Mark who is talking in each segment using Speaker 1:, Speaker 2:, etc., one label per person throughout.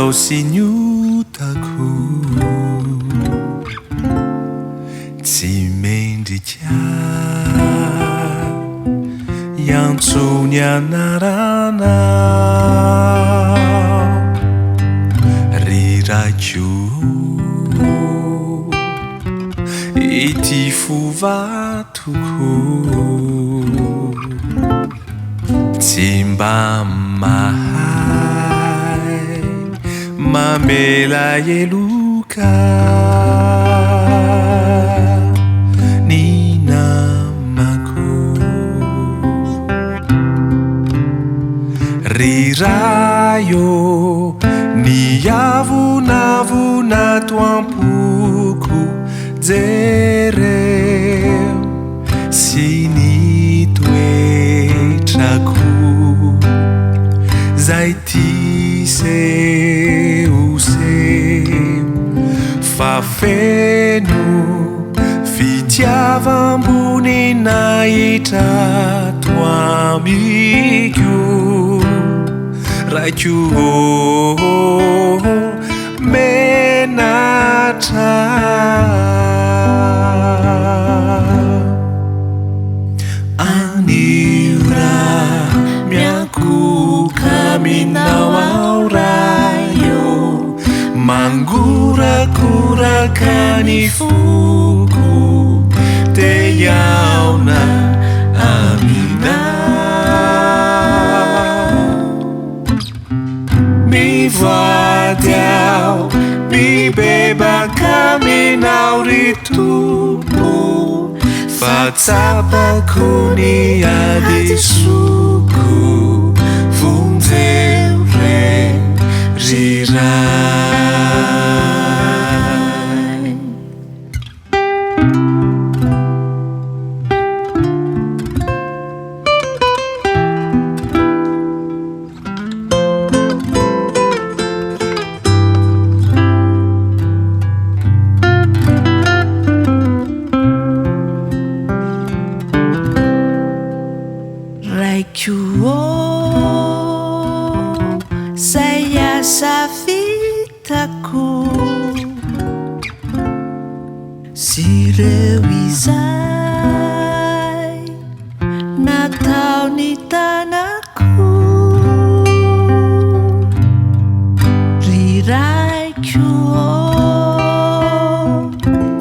Speaker 1: kau senyutaku Cimendija yang tsunya narana Riraju iti fuvatuku Timba mahai mamela yeluka ni namaku Rirayo ni yavuna tuampuku Zereu sini tuetraku Zaiti seu fafeno fitiava ambony nahitra toamiko raiko menatra Aniura miaku kami nawarayo Manggura-gurakan ifuku te yauna amina Mi vadiau mi beba kami nauritumu Fatsapaku ni adisuku Fundeure rirai
Speaker 2: Saya safitaku Sirewizai Natau ni tanahku Riraiku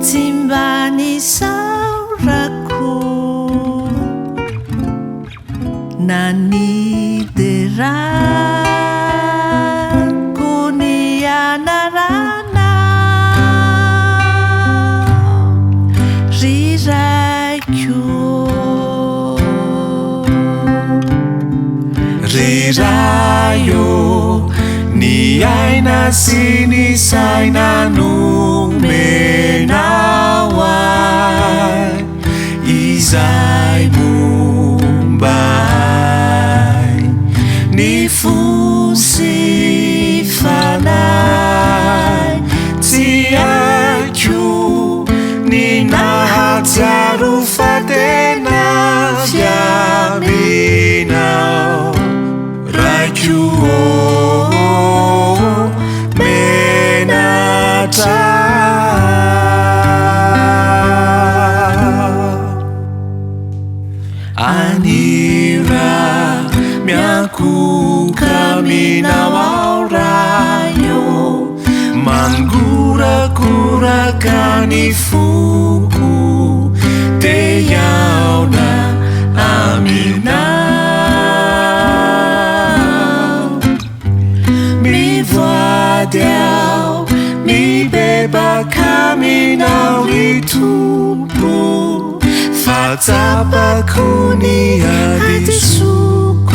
Speaker 2: Timbani sauraku Nani derai narana
Speaker 1: Rirayo ni aina sini saina numenawai Izai mumbai ni fusi fanai Tiaku ni nahataru fatena fiaminau Raiku menata Anira miaku kami nawarayo Manggura-gurakan ifuku te yauna amina Mi vadiau mi beba kami nauritumu Fatsapaku ni adisuku